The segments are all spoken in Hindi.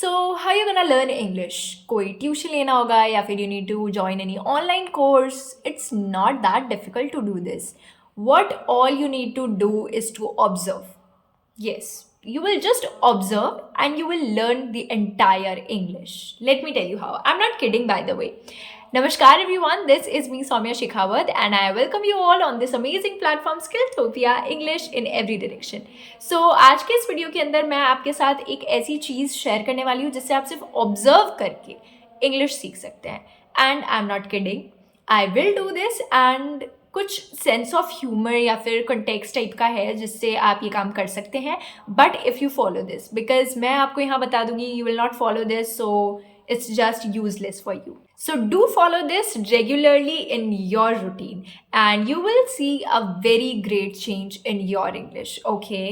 So how you gonna learn English? कोई ट्यूशन लेना होगा या फिर you need to join any online course. It's not that difficult to do this. What all you need to do is to observe. Yes, you will just observe and you will learn the entire English. Let me tell you how. I'm not kidding, by the way. Namaskar everyone, this is me Soumya Shekhawat and I welcome you all on this amazing platform Skilltopia English in every direction. So आज के इस वीडियो के अंदर मैं आपके साथ एक ऐसी चीज़ शेयर करने वाली हूँ जिससे आप सिर्फ ऑब्जर्व करके इंग्लिश सीख सकते हैं. And I am not kidding, I will do this and कुछ सेंस ऑफ ह्यूमर या फिर कंटेक्स्ट टाइप का है जिससे आप ये काम कर सकते हैं. But if you follow this, because मैं आपको यहाँ बता दूंगी you will not follow this, so it's just useless for you. So do follow this regularly in your routine and you will see a very great change in your English. Okay,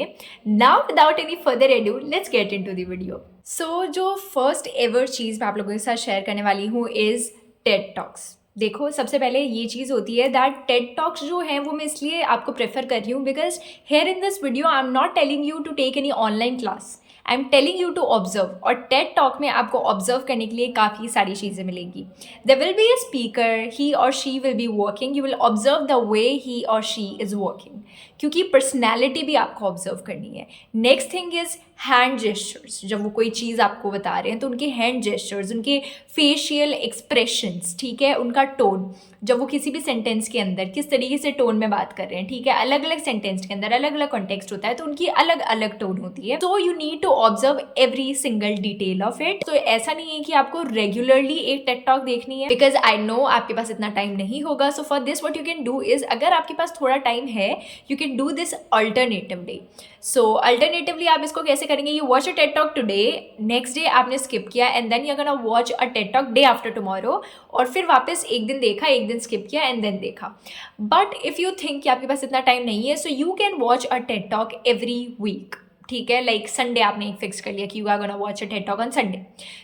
now without any further ado, let's get into the video. So जो first ever चीज़ मैं आप लोगों के साथ शेयर करने वाली हूँ is TED Talks. देखो, सबसे पहले ये चीज़ होती है दैट टेड टॉक्स जो हैं वो मैं इसलिए आपको प्रेफर कर रही हूँ because here in this video I am not telling you to take any online class, I am telling you to observe. और टेड टॉक में आपको ऑब्जर्व करने के लिए काफ़ी सारी चीज़ें मिलेंगी. There will be a speaker, he or she will be working, you will observe the way he or she is working, क्योंकि पर्सनैलिटी भी आपको ऑब्जर्व करनी है. Next thing is hand gestures. जब वो कोई चीज़ आपको बता रहे हैं तो उनके हैंड जेस्चर्स, उनके फेशियल एक्सप्रेशंस, ठीक है, उनका टोन, जब वो किसी भी सेंटेंस के अंदर किस तरीके से टोन में बात कर रहे हैं, ठीक है, अलग अलग सेंटेंस के अंदर अलग अलग कॉन्टेक्स्ट होता है तो उनकी अलग अलग टोन होती है. So you need to observe every single detail of it. तो ऐसा नहीं है कि आपको रेगुलरली एक टेड टॉक देखनी है, बिकॉज आई नो आपके पास इतना टाइम नहीं होगा. So for this what you can do is, अगर आपके पास थोड़ा टाइम है, you can do this alternatively. So alternatively आप इसको कैसे करेंगे? You watch a TED talk today, next day आपने स्किप किया and then you are gonna watch a TED talk day after tomorrow, और फिर वापस एक दिन देखा, एक दिन स्किप किया एंड देन देखा. बट इफ़ यू थिंक कि आपके पास इतना टाइम नहीं है, so you can watch a TED talk every week. ठीक है, लाइक संडे आपने एक फिक्स कर लिया कि you are gonna watch a TED talk on Sunday.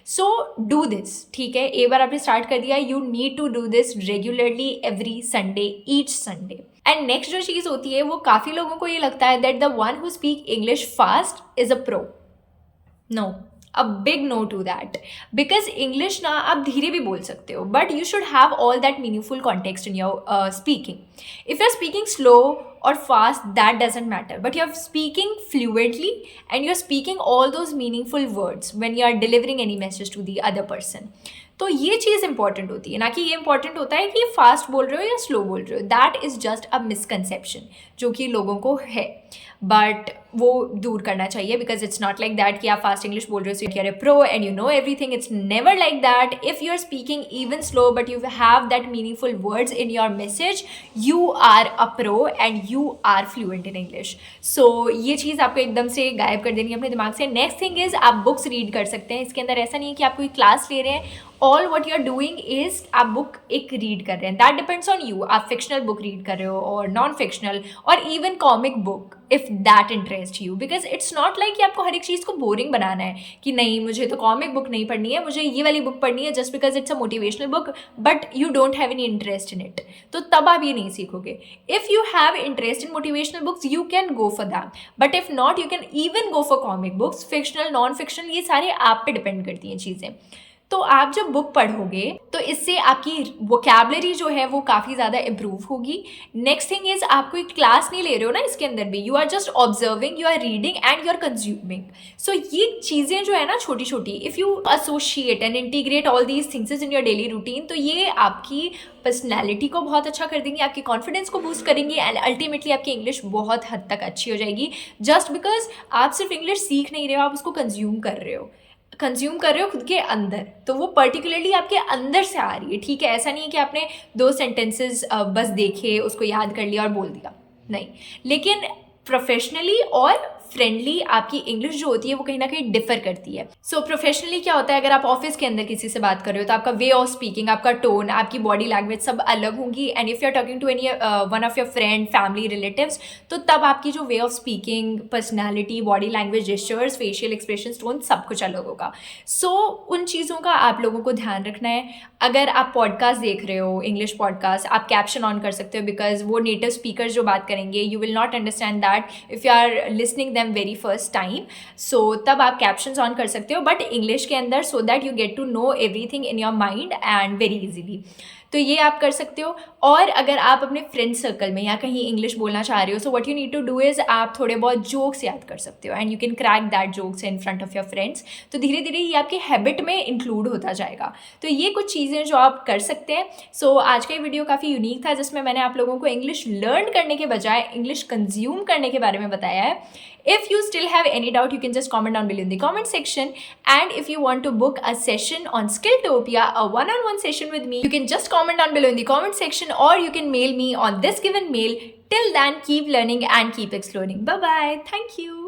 So do this. ठीक है, एक बार आपने स्टार्ट कर दिया, you need to do this regularly every Sunday, each Sunday. And next जो चीज़ होती है वो काफ़ी लोगों को ये लगता है that the one who speak English fast is a pro. No, a big no to that, because English ना आप धीरे भी बोल सकते हो but you should have all that meaningful context in your speaking. If you are speaking slow or fast, that doesn't matter, but you're speaking fluently and you're speaking all those meaningful words when you are delivering any message to the other person. तो ये चीज़ इंपॉर्टेंट होती है, ना कि ये इंपॉर्टेंट होता है कि फास्ट बोल रहे हो या स्लो बोल रहे हो. That is just a misconception जो कि लोगों को है, बट वो दूर करना चाहिए because it's not like that कि आप फास्ट इंग्लिश बोल रहे हो so you are a pro and you know everything. It's never like that. If you are speaking even slow but you have that meaningful words in your message, you are a pro and you are fluent in English. So ये चीज़ आपको एकदम से गायब कर देनी है अपने दिमाग से. नेक्स्ट थिंग इज़ आप बुक्स रीड कर सकते हैं. इसके अंदर ऐसा नहीं है कि आप कोई क्लास ले रहे हैं, all what you are doing is आप बुक एक रीड कर रहे हैं. That depends on you. आप फिक्शनल बुक रीड कर रहे हो और नॉन फिक्शनल और even comic book if that interest you, because it's not like कि आपको हर एक चीज़ को बोरिंग बनाना है कि नहीं मुझे तो कॉमिक बुक नहीं पढ़नी है, मुझे ये वाली बुक पढ़नी है just because it's a motivational book, but you don't have any interest in it. तो तब आप ये नहीं सीखोगे. If you have interest in motivational books you can go for that, but if not you can even go for comic books. Fictional non fictional ये सारे आप पे डिपेंड करती हैं चीज़ें. तो आप जब बुक पढ़ोगे तो इससे आपकी वोकैबुलरी जो है वो काफ़ी ज़्यादा इम्प्रूव होगी. नेक्स्ट थिंग इज़ आप कोई क्लास नहीं ले रहे हो ना इसके अंदर भी, you are just observing, you are reading and you are consuming. So ये चीज़ें जो है ना छोटी छोटी, if you associate and integrate all these things in your daily routine, तो ये आपकी पर्सनैलिटी को बहुत अच्छा कर देंगी, आपकी कॉन्फिडेंस को बूस्ट करेंगी एंड अल्टीमेटली आपकी इंग्लिश बहुत हद तक अच्छी हो जाएगी. जस्ट बिकॉज आप सिर्फ इंग्लिश सीख नहीं रहे हो, आप उसको कंज्यूम कर रहे हो खुद के अंदर. तो वो पर्टिकुलरली आपके अंदर से आ रही है. ठीक है, ऐसा नहीं है कि आपने 2 सेंटेंसेस बस देखे, उसको याद कर लिया और बोल दिया, नहीं. लेकिन प्रोफेशनली और फ्रेंडली आपकी इंग्लिश जो होती है वो कहीं ना कहीं डिफर करती है. सो प्रोफेशनली क्या होता है, अगर आप ऑफिस के अंदर किसी से बात कर रहे हो तो आपका वे ऑफ स्पीकिंग, आपका टोन, आपकी बॉडी लैंग्वेज सब अलग होंगी. And if you are talking to any one of your friend, family, relatives, तो तब आपकी जो way of speaking, personality, body language, gestures, facial expression, tone सब कुछ अलग होगा. सो उन चीज़ों का आप लोगों को ध्यान रखना है. अगर आप पॉडकास्ट देख रहे हो, इंग्लिश पॉडकास्ट, आप कैप्शन ऑन कर सकते हो बिकॉज वो नेटिव स्पीकर जो बात करेंगे, you will not understand that if you are listening them very first time, so तब आप कैप्शंस ऑन कर सकते हो, बट इंग्लिश के अंदर, so that you get to know everything in your mind and very easily. तो ये आप कर सकते हो। और अगर आप अपने फ्रेंड सर्कल में या कहीं इंग्लिश बोलना चाह रहे हो, so what you need to do is आप थोड़े बहुत जोक्स याद कर सकते हो and you can crack that jokes in front of your friends. तो धीरे धीरे ये आपकी हैबिट में इंक्लूड होता जाएगा। तो ये कुछ चीज़ें जो आप कर सकते हैं। सो आज का ये वीडियो काफ़ी यूनिक था, जिसमें मैंने आप लोगों को इंग्लिश लर्न करने के बजाय इंग्लिश कंज्यूम करने के बारे में बताया है। If you still have any doubt, you can just comment down below in the comment section. And if you want to book a session on Skilltopia, a one-on-one session with me, you can just comment down below in the comment section, or you can mail me on this given mail. Till then, keep learning and keep exploring. Bye bye. Thank you.